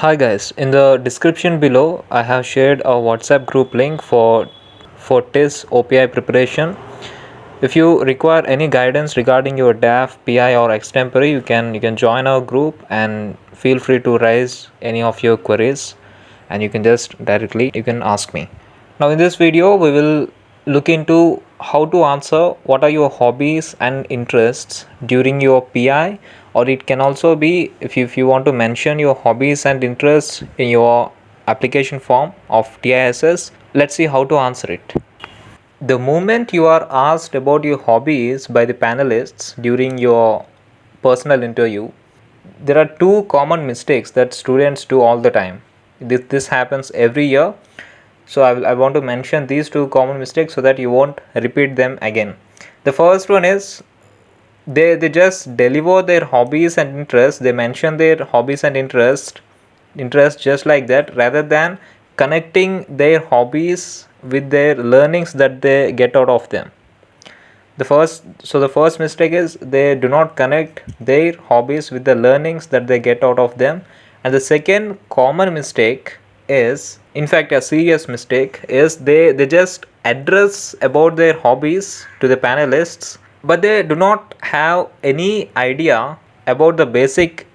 Hi guys, in the description below I have shared a WhatsApp group link for TISS OPI preparation. If you require any guidance regarding your DAF, PI or extempore, you can join our group and feel free to raise any of your queries and you can just directly you can ask me. Now in this video we will look into how to answer what are your hobbies and interests during your PI, or it can also be if you want to mention your hobbies and interests in your application form of TISS. Let's see how to answer it. The moment you are asked about your hobbies by the panelists during your personal interview, there are two common mistakes that students do all the time. This happens every year. So I want to mention these two common mistakes so that you won't repeat them again. The first one is they just deliver their hobbies and interests. They mention their hobbies and interest just like that, rather than connecting their hobbies with their learnings that they get out of them. The first mistake is they do not connect their hobbies with the learnings that they get out of them. And the second common mistake is, in fact a serious mistake, is they just address about their hobbies to the panelists, but they do not have any idea about the basic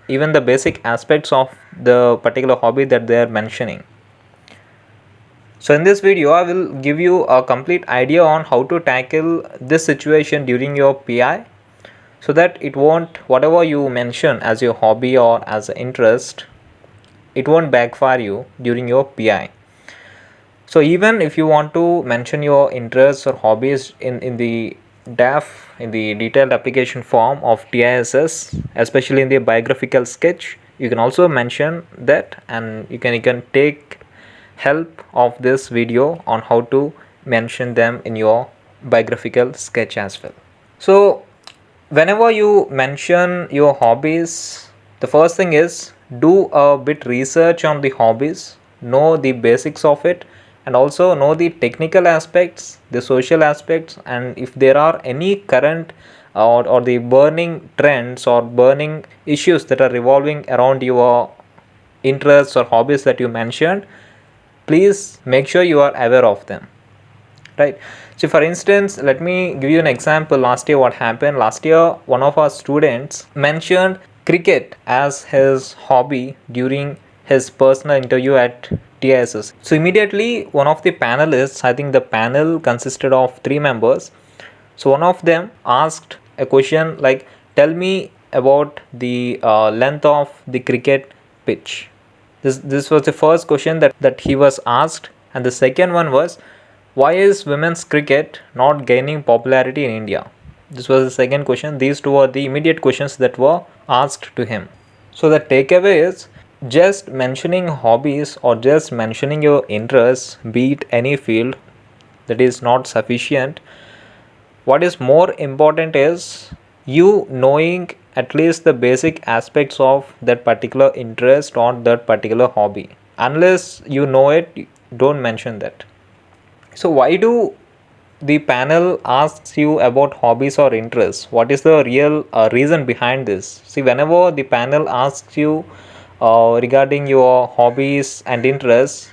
aspects of the particular hobby that they are mentioning. So in this video, I will give you a complete idea on how to tackle this situation during your PI, so that it won't, whatever you mention as your hobby or as an interest, it won't backfire you during your PI. So even if you want to mention your interests or hobbies in the DAF, in the detailed application form of TISS, especially in the biographical sketch, you can also mention that, and you can take help of this video on how to mention them in your biographical sketch as well. So whenever you mention your hobbies, the first thing is do a bit research on the hobbies, know the basics of it, and also know the technical aspects, the social aspects, and if there are any current or the burning trends or burning issues that are revolving around your interests or hobbies that you mentioned, please make sure you are aware of them, right? So for instance, let me give you an example. Last year, what happened? Last year, one of our students mentioned cricket as his hobby during his personal interview at TISS. So immediately one of the panelists, I think the panel consisted of 3 members, so one of them asked a question like, tell me about the length of the cricket pitch. This was the first question that he was asked. And the second one was, why is women's cricket not gaining popularity in India? This was the second question. These two are the immediate questions that were asked to him. So the takeaway is, just mentioning hobbies or just mentioning your interests, be it any field, that is not sufficient. What is more important is you knowing at least the basic aspects of that particular interest or that particular hobby. Unless you know it, don't mention that. So why do the panel asks you about hobbies or interests? What is the real reason behind this? See, whenever the panel asks you regarding your hobbies and interests,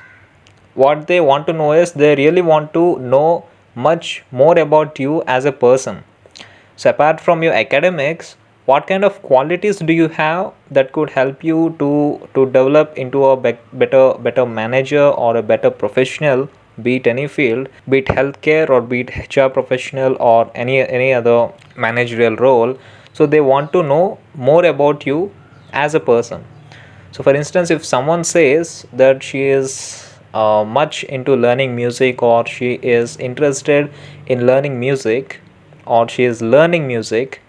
what they want to know is they really want to know much more about you as a person. So apart from your academics, what kind of qualities do you have that could help you to develop into a better manager or a better professional, be it any field, be it healthcare or be it HR professional or any other managerial role. So they want to know more about you as a person. So for instance, if someone says that she is much into learning music, or she is interested in learning music, or she is learning music,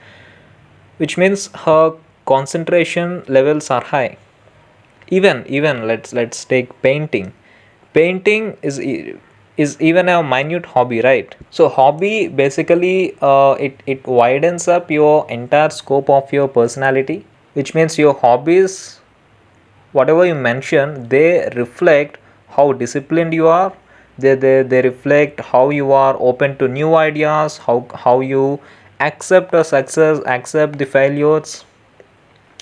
which means her concentration levels are high. Even let's take painting. Painting is even a minute hobby, right? So hobby basically it widens up your entire scope of your personality, which means your hobbies, whatever you mention, they reflect how disciplined you are. They reflect how you are open to new ideas, how you accept a success, accept the failures,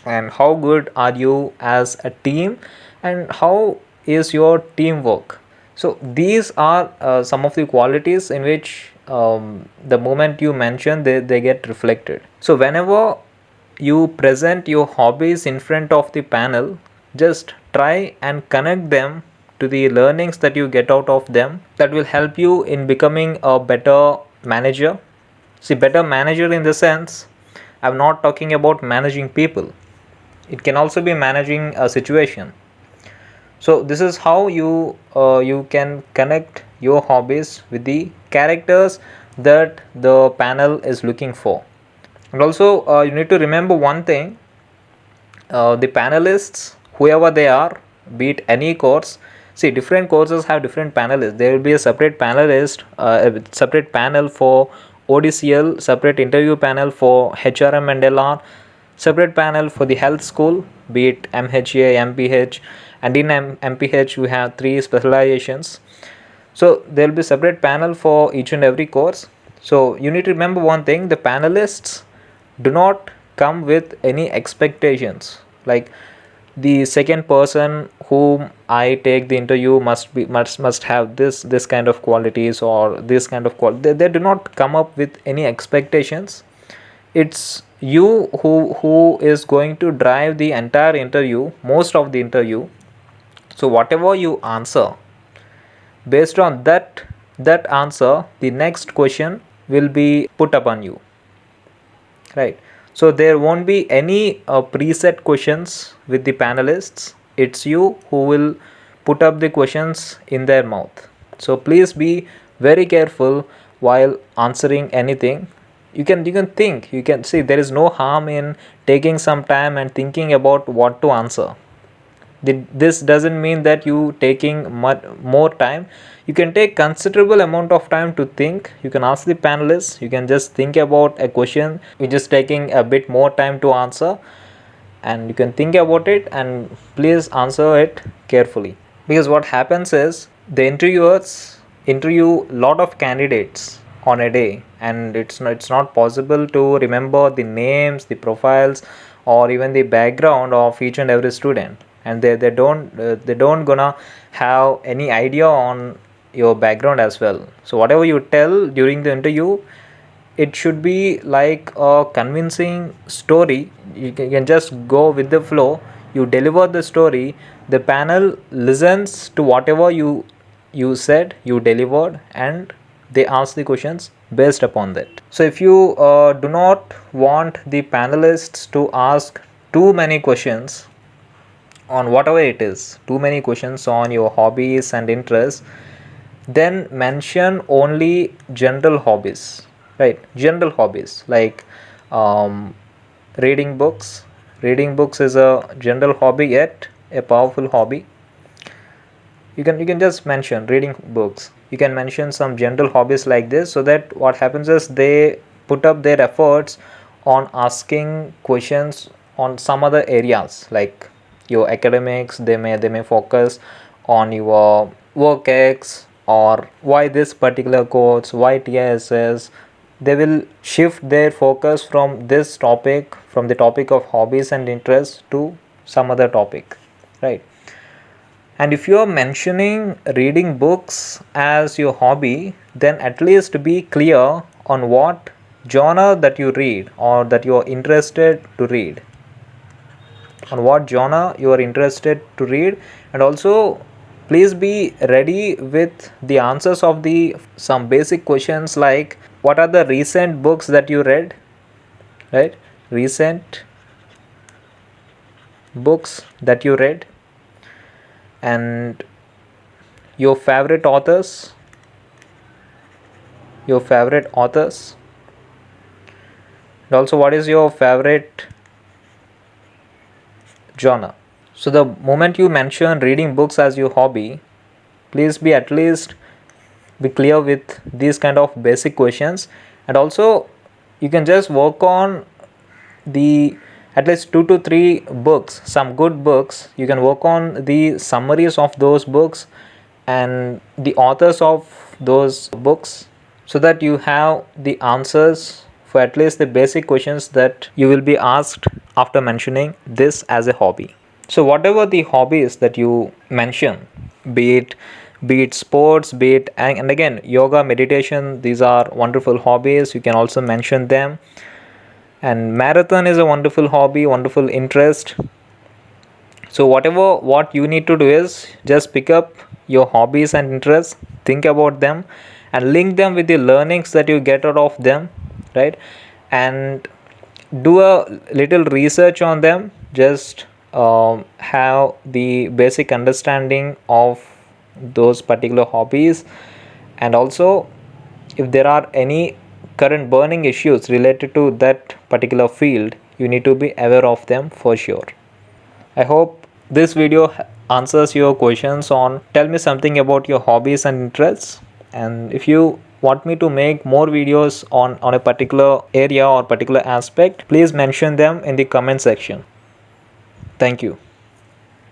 and how good are you as a team, and how is your teamwork. So these are some of the qualities in which the moment you mention, they get reflected. So whenever you present your hobbies in front of the panel, just try and connect them to the learnings that you get out of them, that will help you in becoming a better manager. See, better manager in the sense, I'm not talking about managing people, it can also be managing a situation. So this is how you can connect your hobbies with the characters that the panel is looking for. And also you need to remember one thing, the panelists, whoever they are, be it any course, see, different courses have different panelists. There will be a separate panelist, a separate panel for ODCL, separate interview panel for HRM and LR, separate panel for the health school, be it MHA, MPH, and in MPH we have 3 specializations. So there will be separate panel for each and every course. So you need to remember one thing, the panelists do not come with any expectations, like the second person whom I take the interview must have this kind of qualities or this kind of quality. They do not come up with any expectations. It's you who is going to drive the entire interview, most of the interview. So whatever you answer, based on that answer, the next question will be put upon you, right? So there won't be any preset questions with the panelists. It's you who will put up the questions in their mouth. So please be very careful while answering anything. You can think, you can see, there is no harm in taking some time and thinking about what to answer. This doesn't mean that you taking much more time. You can take considerable amount of time to think. You can ask the panelists, you can just think about a question which is taking a bit more time to answer, and you can think about it and please answer it carefully. Because what happens is, the interviewers interview lot of candidates on a day, and it's not possible to remember the names, the profiles, or even the background of each and every student, and they don't gonna have any idea on your background as well. So whatever you tell during the interview, it should be like a convincing story. You can just go with the flow, you deliver the story, the panel listens to whatever you said, you delivered, and they ask the questions based upon that. So if you do not want the panelists to ask too many questions on whatever it is, too many questions on your hobbies and interests, then mention only general hobbies, right? General hobbies like um, reading books. Reading books is a general hobby, yet a powerful hobby. You can just mention reading books. You can mention some general hobbies like this, so that what happens is they put up their efforts on asking questions on some other areas, like your academics. They may focus on your work X, or why this particular course, why TISS. They will shift their focus from this topic, from the topic of hobbies and interests, to some other topic, right? And if you are mentioning reading books as your hobby, then at least be clear on what genre that you read, or that you are interested to read. On what genre you are interested to read, and also please be ready with the answers of the some basic questions, like what are the recent books that you read, right? Recent books that you read, and your favorite authors, and also what is your favorite genre. So the moment you mention reading books as your hobby, please be at least be clear with these kind of basic questions. And also you can just work on the at least 2 to 3 books, some good books. You can work on the summaries of those books and the authors of those books, so that you have the answers for at least the basic questions that you will be asked after mentioning this as a hobby. So whatever the hobbies that you mention, be it sports, be it, and again, yoga, meditation, these are wonderful hobbies. You can also mention them. And marathon is a wonderful hobby, wonderful interest. So whatever what you need to do is just pick up your hobbies and interests, think about them, and link them with the learnings that you get out of them, right? And do a little research on them. Just have the basic understanding of those particular hobbies, and also if there are any current burning issues related to that particular field, you need to be aware of them for sure. I hope this video answers your questions on tell me something about your hobbies and interests. And if you want me to make more videos on a particular area or particular aspect, please mention them in the comment section. Thank you.